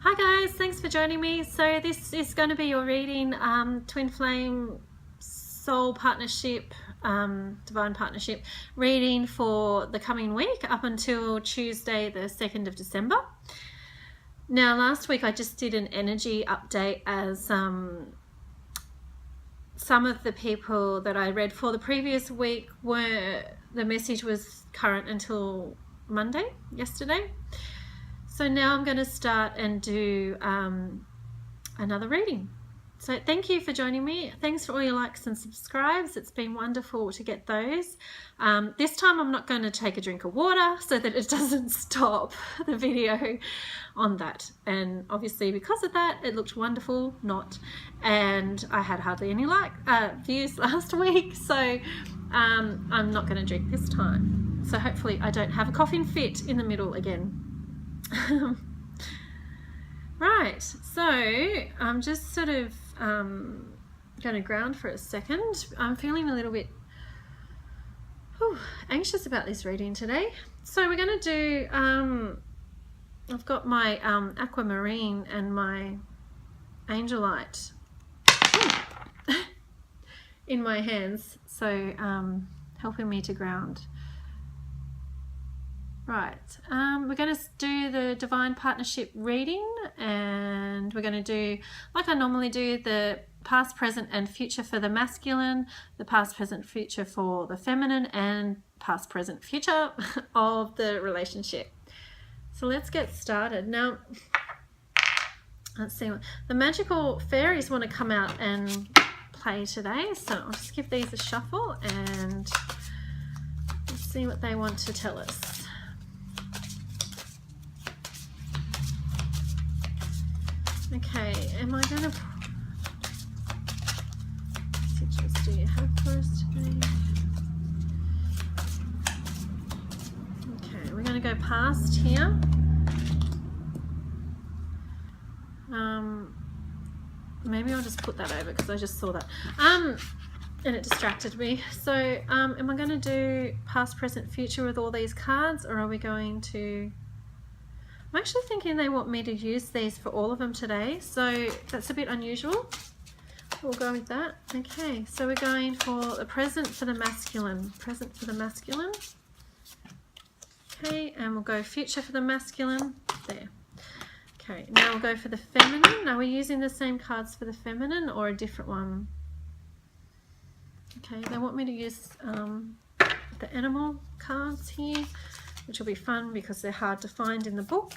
Hi guys, thanks for joining me. So this is going to be your reading, Twin Flame Soul Partnership, Divine Partnership reading for the coming week up until Tuesday the 2nd of December. Now last week I just did an energy update as some of the people that I read for the previous week the message was current until Monday, yesterday. So now I'm going to start and do another reading. So thank you for joining me. Thanks for all your likes and subscribes. It's been wonderful to get those. This time I'm not going to take a drink of water so that it doesn't stop the video on that. And obviously because of that, it looked wonderful, not. And I had hardly any views last week. So I'm not going to drink this time. So hopefully I don't have a coughing fit in the middle again. Right, so I'm just sort of going to ground for a second. I'm feeling a little bit anxious about this reading today. So we're going to do, I've got my aquamarine and my angelite in my hands, so helping me to ground. Right, we're going to do the Divine Partnership reading, and we're going to do, like I normally do, the past, present and future for the masculine, the past, present, future for the feminine, and past, present, future of the relationship. So let's get started. Now, let's see, the magical fairies want to come out and play today, so I'll just give these a shuffle and let's see what they want to tell us. Okay, am I going to... What messages do you have for us today? Okay, we're going to go past here. Maybe I'll just put that over because I just saw that. And it distracted me. So, am I going to do past, present, future with all these cards, or are we going to... I'm actually thinking they want me to use these for all of them today, so that's a bit unusual. We'll go with that. Okay, so we're going for the present for the masculine. Present for the masculine. Okay, and we'll go future for the masculine. There. Okay, now we'll go for the feminine. Are we using the same cards for the feminine or a different one? Okay, they want me to use the animal cards here, which will be fun because they're hard to find in the book.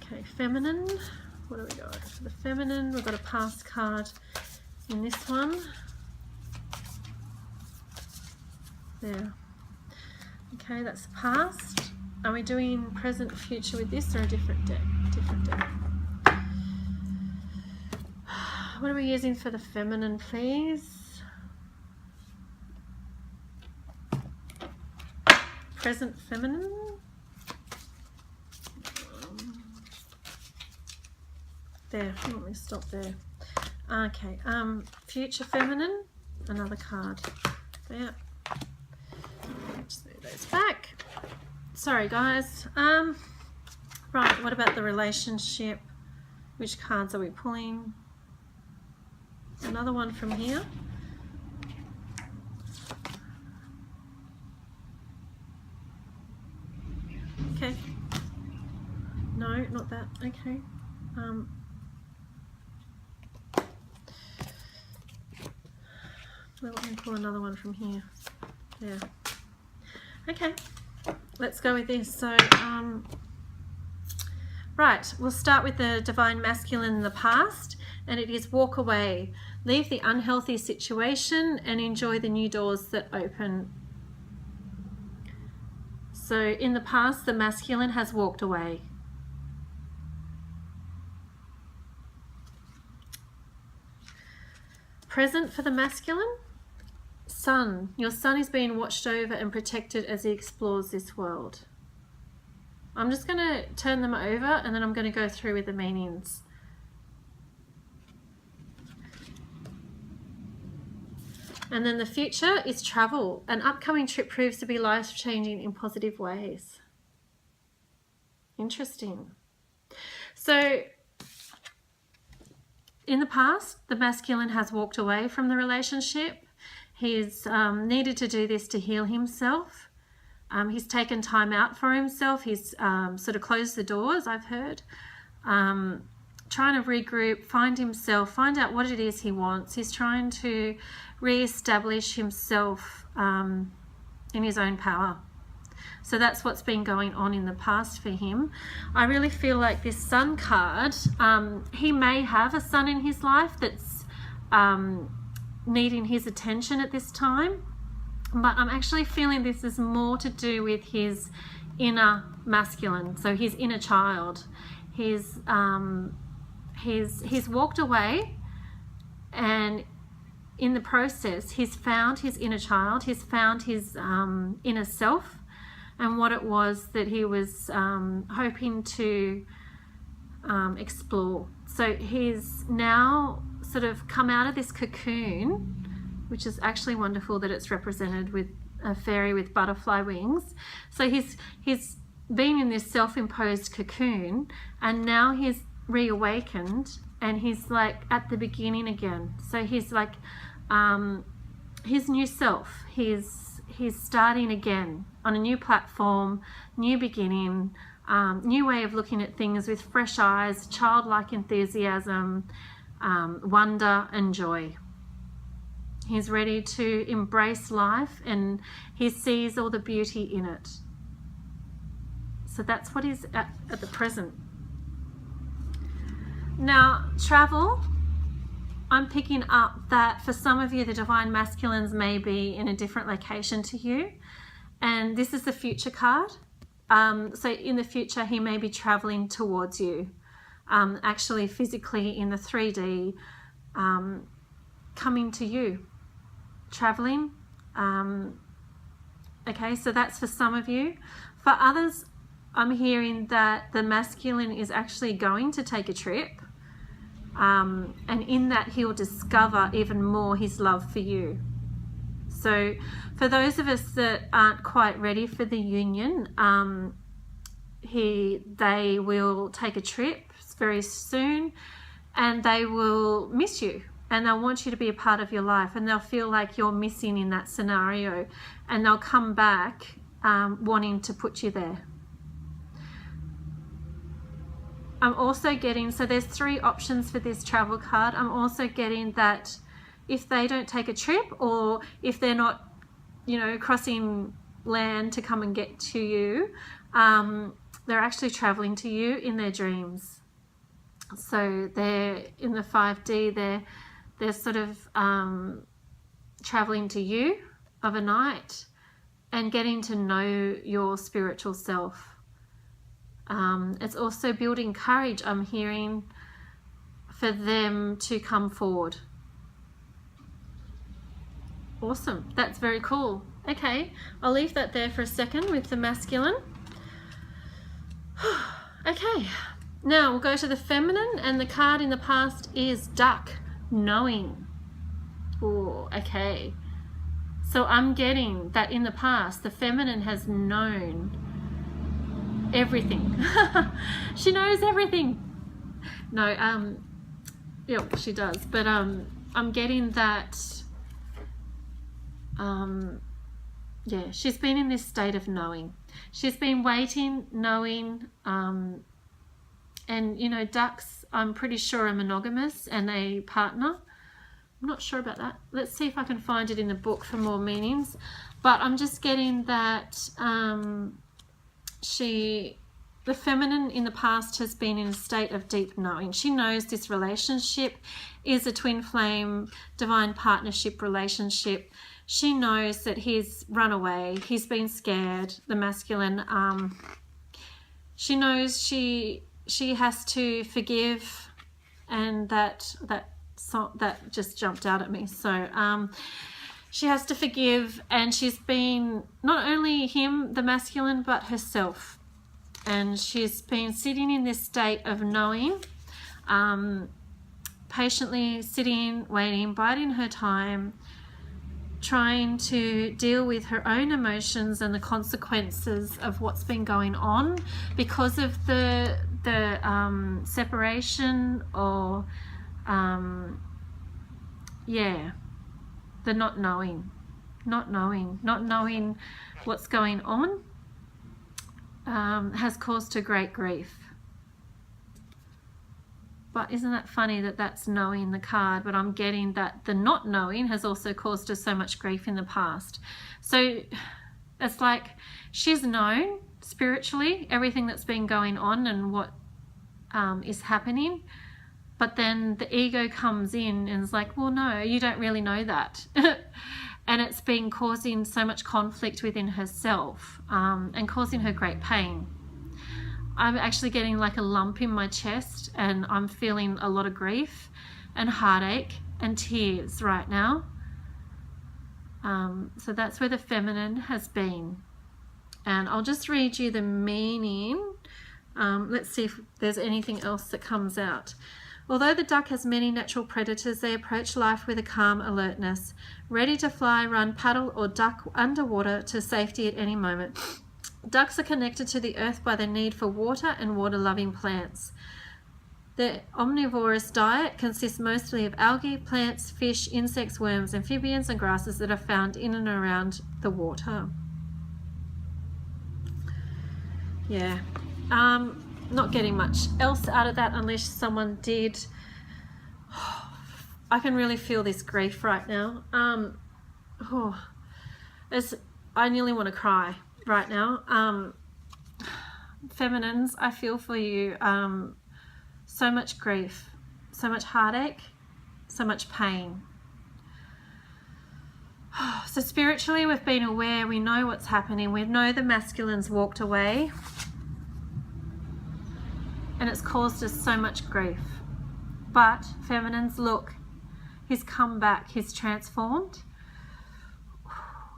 Okay, feminine. What do we got? For the feminine, we've got a past card in this one. There. Okay, that's the past. Are we doing present, future with this, or a different deck? Different deck. What are we using for the feminine, please? Present feminine. There, let me stop there. Okay, future feminine, another card. There. Just move those back. Sorry guys. Right, what about the relationship? Which cards are we pulling? Another one from here. Okay. No, not that. Okay. Well, let me pull another one from here. Yeah. Okay. Let's go with this. So, right. We'll start with the Divine Masculine in the past, and it is walk away. Leave the unhealthy situation and enjoy the new doors that open. So in the past, the masculine has walked away. Present for the masculine, sun. Your son is being watched over and protected as he explores this world. I'm just going to turn them over and then I'm going to go through with the meanings. And then the future is travel. An upcoming trip proves to be life-changing in positive ways. Interesting. So in the past, the masculine has walked away from the relationship. He's needed to do this to heal himself. He's taken time out for himself. He's sort of closed the doors, I've heard. Trying to regroup, find himself, find out what it is he wants. He's trying to re-establish himself in his own power. So that's what's been going on in the past for him. I really feel like this Sun card, he may have a son in his life that's needing his attention at this time, but I'm actually feeling this is more to do with his inner masculine, so his inner child. He's walked away, and in the process he's found his inner child, he's found his inner self, and what it was that he was hoping to explore. So he's now sort of come out of this cocoon, which is actually wonderful that it's represented with a fairy with butterfly wings. So he's been in this self-imposed cocoon, and now he's reawakened, and he's like at the beginning again. So he's like his new self. He's starting again on a new platform, new beginning, new way of looking at things with fresh eyes, childlike enthusiasm, wonder and joy. He's ready to embrace life, and he sees all the beauty in it. So that's what he's at the present. Now, travel, I'm picking up that for some of you, the divine masculines may be in a different location to you. And this is the future card. So in the future, he may be traveling towards you, actually physically in the 3D, coming to you, traveling. Okay, so that's for some of you. For others, I'm hearing that the masculine is actually going to take a trip. And in that he'll discover even more his love for you. So for those of us that aren't quite ready for the union, they will take a trip very soon, and they will miss you, and they'll want you to be a part of your life, and they'll feel like you're missing in that scenario, and they'll come back wanting to put you there. I'm also getting, so there's 3 options for this travel card. I'm also getting that if they don't take a trip, or if they're not, crossing land to come and get to you, they're actually traveling to you in their dreams. So they're in the 5D, they're sort of traveling to you of a night and getting to know your spiritual self. It's also building courage, I'm hearing, for them to come forward. Awesome, that's very cool. Okay, I'll leave that there for a second with the masculine. Okay, now we'll go to the feminine, and the card in the past is duck, knowing. Oh, okay. So I'm getting that in the past, the feminine has known everything. She knows everything. No, yeah, she does. But I'm getting that, yeah, she's been in this state of knowing. She's been waiting, knowing, and ducks, I'm pretty sure, are monogamous and a partner. I'm not sure about that. Let's see if I can find it in the book for more meanings. But I'm just getting that the feminine in the past has been in a state of deep knowing. She knows this relationship is a twin flame, divine partnership relationship. She knows that he's run away. He's been scared, the masculine. She knows she has to forgive, and that just jumped out at me. So she has to forgive, and she's been not only him, the masculine, but herself. And she's been sitting in this state of knowing, patiently sitting, waiting, biding her time, trying to deal with her own emotions and the consequences of what's been going on because of the separation, or yeah, the not knowing what's going on has caused her great grief. But isn't that funny that that's knowing the card, but I'm getting that the not knowing has also caused her so much grief in the past. So it's like she's known spiritually everything that's been going on and what is happening, but then the ego comes in and is like, well, no, you don't really know that. And it's been causing so much conflict within herself and causing her great pain. I'm actually getting like a lump in my chest, and I'm feeling a lot of grief and heartache and tears right now. So that's where the feminine has been. And I'll just read you the meaning. Let's see if there's anything else that comes out. Although the duck has many natural predators, they approach life with a calm alertness, ready to fly, run, paddle, or duck underwater to safety at any moment. Ducks are connected to the earth by their need for water and water-loving plants. Their omnivorous diet consists mostly of algae, plants, fish, insects, worms, amphibians, and grasses that are found in and around the water. Yeah. Not getting much else out of that unless someone did. I can really feel this grief right now. I nearly want to cry right now. Feminines, I feel for you. So much grief, so much heartache, so much pain. So spiritually, we've been aware, we know what's happening, we know the masculines walked away, and it's caused us so much grief. But feminines, look, he's come back, he's transformed,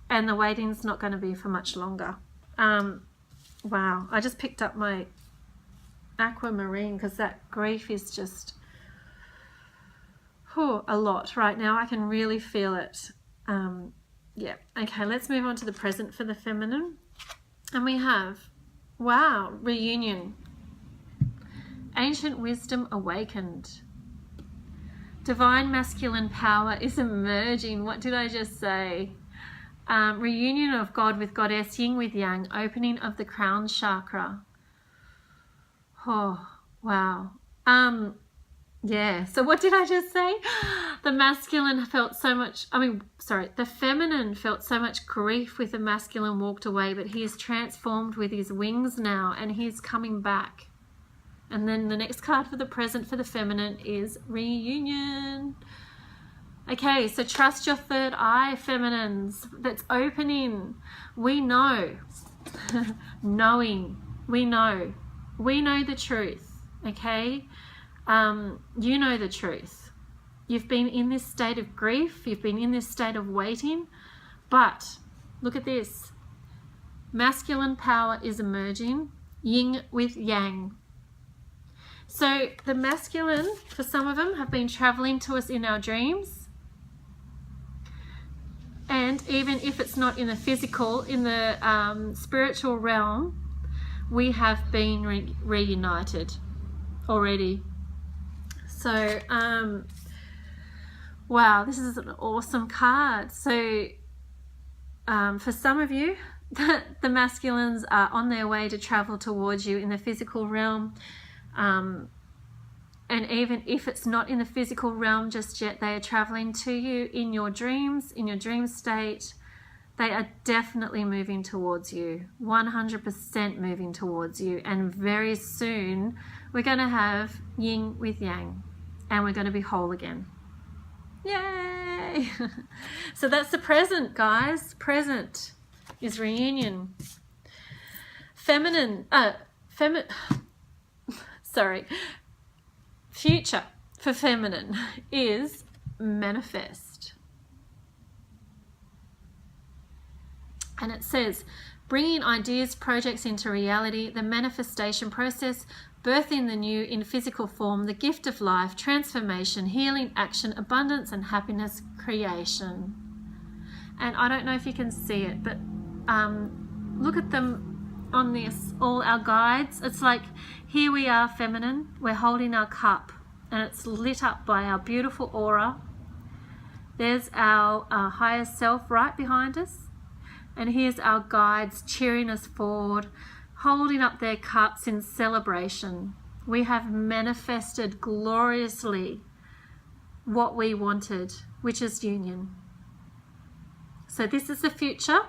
and the waiting's not going to be for much longer. Wow, I just picked up my aquamarine because that grief is just a lot right now. I can really feel it. Yeah, okay, let's move on to the present for the feminine. And we have, wow, reunion. Ancient wisdom awakened. Divine masculine power is emerging. What did I just say? Reunion of God with Goddess, yin with yang, opening of the crown chakra. Oh, wow. Yeah, so what did I just say? The masculine felt so much, the feminine felt so much grief with the masculine walked away, but he is transformed with his wings now, and he's coming back. And then the next card for the present for the feminine is reunion. Okay, so trust your third eye, feminines. That's opening. We know. Knowing. We know. We know the truth, okay? You know the truth. You've been in this state of grief. You've been in this state of waiting. But look at this. Masculine power is emerging. Yin with yang. So the masculine, for some of them, have been traveling to us in our dreams. And even if it's not in the physical, in the spiritual realm, we have been reunited already. So, wow, this is an awesome card. So, for some of you, the masculines are on their way to travel towards you in the physical realm. And even if it's not in the physical realm just yet, they are traveling to you in your dreams, in your dream state. They are definitely moving towards you, 100% moving towards you. And very soon, we're going to have yin with yang, and we're going to be whole again. Yay! So that's the present, guys. Present is reunion. Future for feminine is manifest. And it says, bringing ideas, projects into reality, the manifestation process, birthing the new in physical form, the gift of life, transformation, healing, action, abundance, and happiness, creation. And I don't know if you can see it, but look at them on this, all our guides. It's like, here we are, feminine, we're holding our cup and it's lit up by our beautiful aura. There's our higher self right behind us, and here's our guides cheering us forward, holding up their cups in celebration. We have manifested gloriously what we wanted, which is union. So this is the future.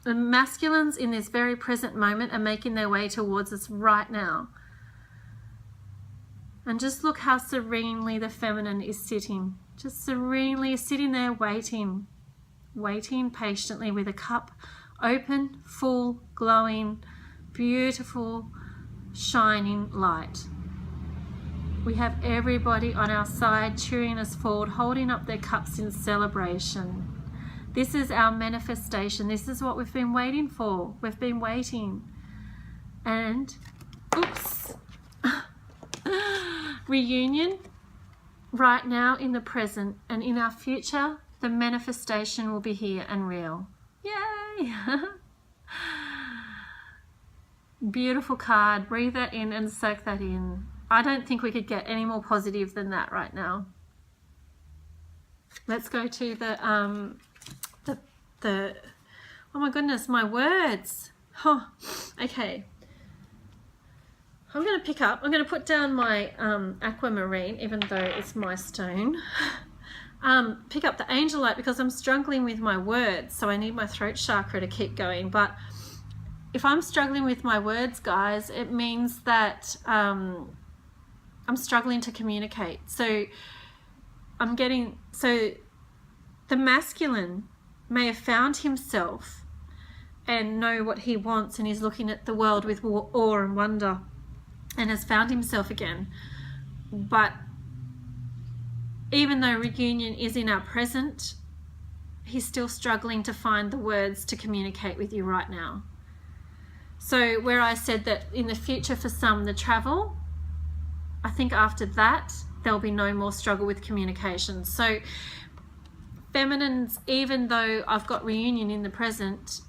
The masculines in this very present moment are making their way towards us right now. And just look how serenely the feminine is sitting. Just serenely sitting there waiting patiently with a cup open, full, glowing, beautiful, shining light. We have everybody on our side cheering us forward, holding up their cups in celebration. This is our manifestation. This is what we've been waiting for. We've been waiting. And, oops, reunion right now in the present, and in our future, the manifestation will be here and real. Yay! Beautiful card. Breathe that in and soak that in. I don't think we could get any more positive than that right now. Let's go to the oh my goodness, my words. Oh, okay. I'm going to put down my aquamarine, even though it's my stone. Pick up the angel light because I'm struggling with my words, so I need my throat chakra to keep going. But if I'm struggling with my words, guys, it means that I'm struggling to communicate. So the masculine may have found himself and know what he wants, and he's looking at the world with awe and wonder and has found himself again. But even though reunion is in our present, he's still struggling to find the words to communicate with you right now. So where I said that in the future for some, the travel, I think after that, there'll be no more struggle with communication. So feminines, even though I've got reunion in the present,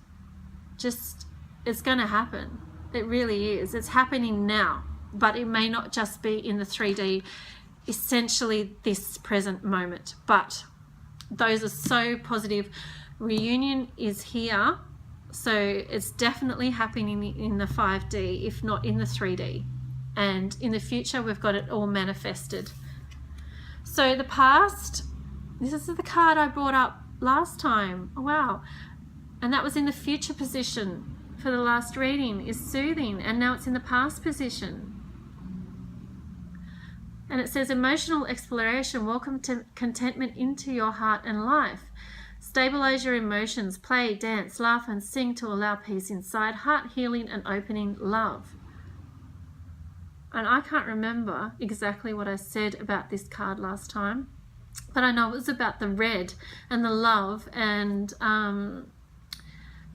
it's going to happen. It really is. It's happening now, but it may not just be in the 3D, essentially this present moment. But those are so positive. Reunion is here, so it's definitely happening in the 5D, if not in the 3D. And in the future, we've got it all manifested. So the past, this is the card I brought up last time. Oh, wow. And that was in the future position for the last reading, is soothing. And now it's in the past position. And it says, emotional exploration, welcome to contentment into your heart and life. Stabilize your emotions, play, dance, laugh, and sing to allow peace inside, heart healing and opening love. And I can't remember exactly what I said about this card last time, but I know it was about the red and the love, and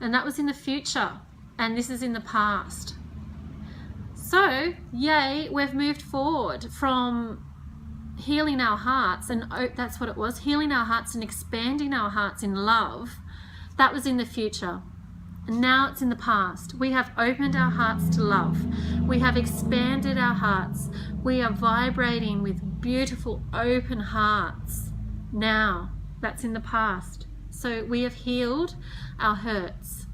that was in the future, and this is in the past. So, yay, we've moved forward from healing our hearts, and that's what it was, healing our hearts and expanding our hearts in love. That was in the future. And now it's in the past. We have opened our hearts to love. We have expanded our hearts. We are vibrating with beautiful open hearts. Now, that's in the past. So we have healed our hurts.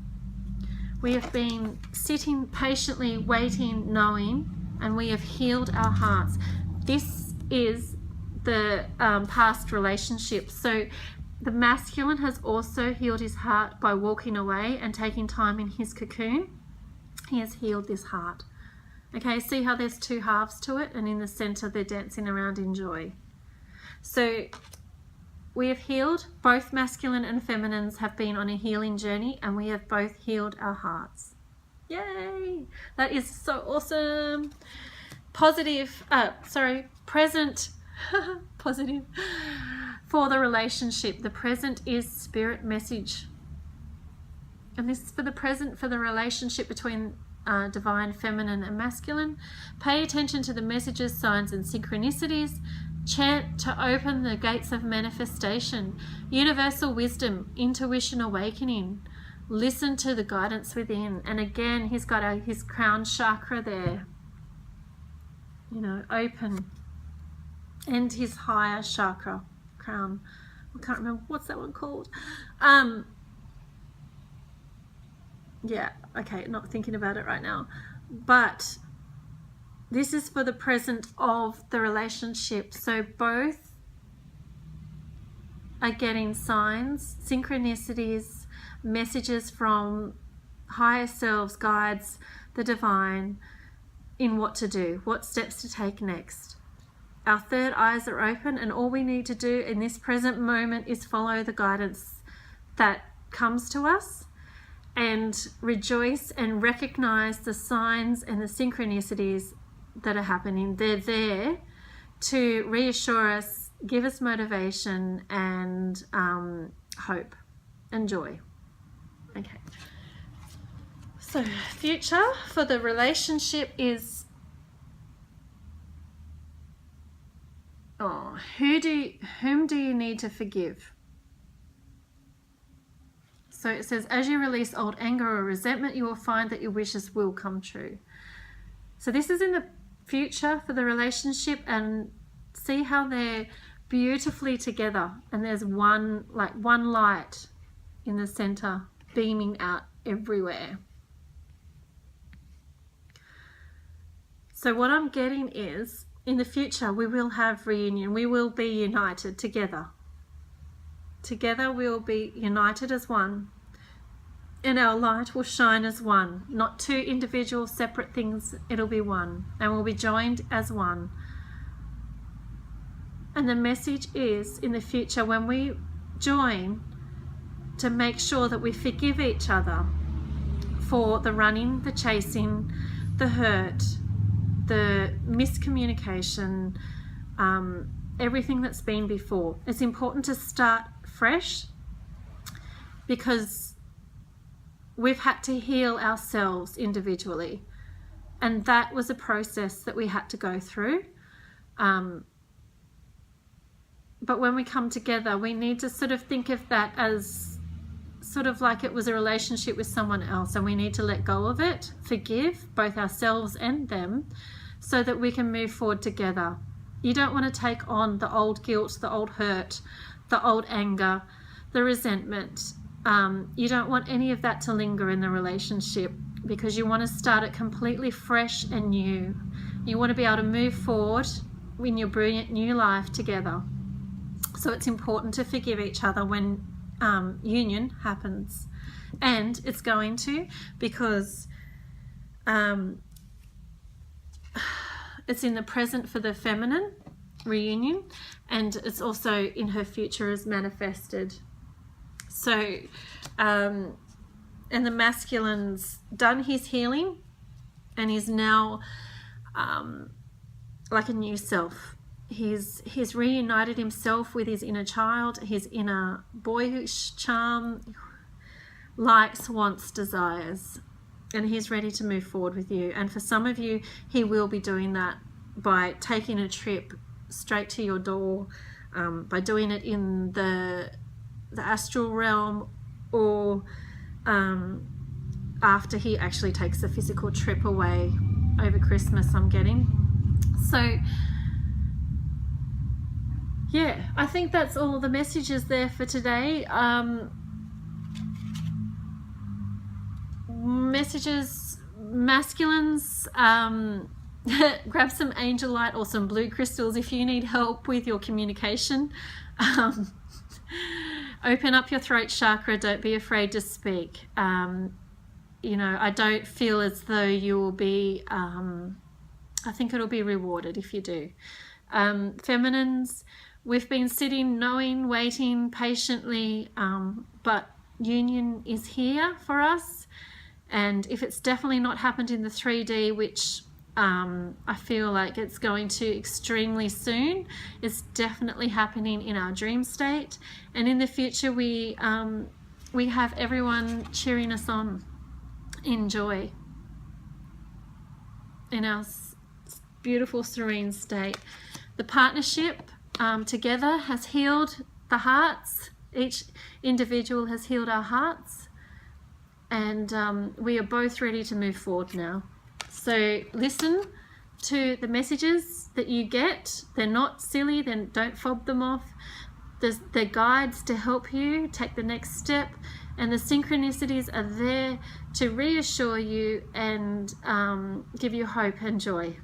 We have been sitting patiently, waiting, knowing, and we have healed our hearts. This is the past relationship. So the masculine has also healed his heart by walking away and taking time in his cocoon. He has healed this heart. Okay, see how there's two halves to it, and in the center they're dancing around in joy. So we have healed. Both masculine and feminines have been on a healing journey, and we have both healed our hearts. Yay! That is so awesome. Present, positive. For the relationship, the present is spirit message. And this is for the present, for the relationship between divine feminine and masculine. Pay attention to the messages, signs and synchronicities. Chant to open the gates of manifestation. Universal wisdom, intuition awakening. Listen to the guidance within. And again, he's got his crown chakra there, you know, open, and his higher chakra, crown. I can't remember, what's that one called? Yeah, okay, not thinking about it right now. But this is for the present of the relationship. So both are getting signs, synchronicities, messages from higher selves, guides, the divine, in what to do, what steps to take next. Our third eyes are open, and all we need to do in this present moment is follow the guidance that comes to us and rejoice and recognize the signs and the synchronicities that are happening. They're there to reassure us, give us motivation and hope and joy. Okay. So future for the relationship is, whom do you need to forgive? So it says, as you release old anger or resentment, you will find that your wishes will come true. So this is in the future for the relationship, and see how they're beautifully together, and there's one light in the center beaming out everywhere. So what I'm getting is, in the future we will have reunion, we will be united together. Together we will be united as one, and our light will shine as one, not two individual separate things. It'll be one, and we'll be joined as one. And the message is, in the future when we join, to make sure that we forgive each other for the running, the chasing, the hurt, the miscommunication, everything that's been before. It's important to start fresh, because we've had to heal ourselves individually, and that was a process that we had to go through. But when we come together, we need to sort of think of that as sort of like it was a relationship with someone else, and we need to let go of it, forgive both ourselves and them, so that we can move forward together. You don't want to take on the old guilt, the old hurt, the old anger, the resentment. You don't want any of that to linger in the relationship, because you want to start it completely fresh and new. You want to be able to move forward in your brilliant new life together. So it's important to forgive each other when union happens, and it's going to, because it's in the present for the feminine reunion, and it's also in her future as manifested. So and the masculine's done his healing, and he's now like a new self. He's reunited himself with his inner child, his inner boyish charm, likes, wants, desires, and he's ready to move forward with you. And for some of you, he will be doing that by taking a trip straight to your door, by doing it in the astral realm, or after he actually takes a physical trip away over Christmas, I'm getting. So yeah, I think that's all the messages there for today. Messages, masculines, grab some angel light or some blue crystals if you need help with your communication. Open up your throat chakra, don't be afraid to speak. You know, I don't feel as though you will be, I think it'll be rewarded if you do. Feminines, we've been sitting, knowing, waiting patiently, but union is here for us. And if it's definitely not happened in the 3D, which I feel like it's going to extremely soon, it's definitely happening in our dream state. And in the future, we have everyone cheering us on in joy, in our beautiful, serene state. The partnership together has healed the hearts. Each individual has healed our hearts. and we are both ready to move forward now. So listen to the messages that you get. They're not silly, then don't fob them off. They're guides to help you take the next step, and the synchronicities are there to reassure you and give you hope and joy.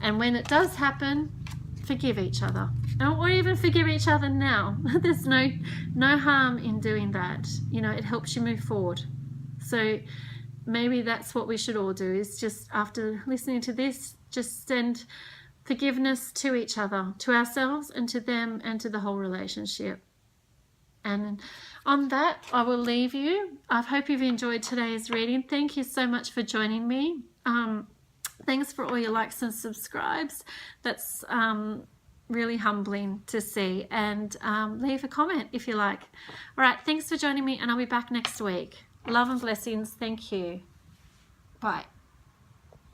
And when it does happen, forgive each other, or even forgive each other now. There's no harm in doing that. You know, it helps you move forward. So maybe that's what we should all do, is just after listening to this, just send forgiveness to each other, to ourselves and to them and to the whole relationship. And on that, I will leave you. I hope you've enjoyed today's reading. Thank you so much for joining me. Thanks for all your likes and subscribes. That's really humbling to see. And leave a comment if you like. All right, thanks for joining me, and I'll be back next week. Love and blessings. Thank you. Bye.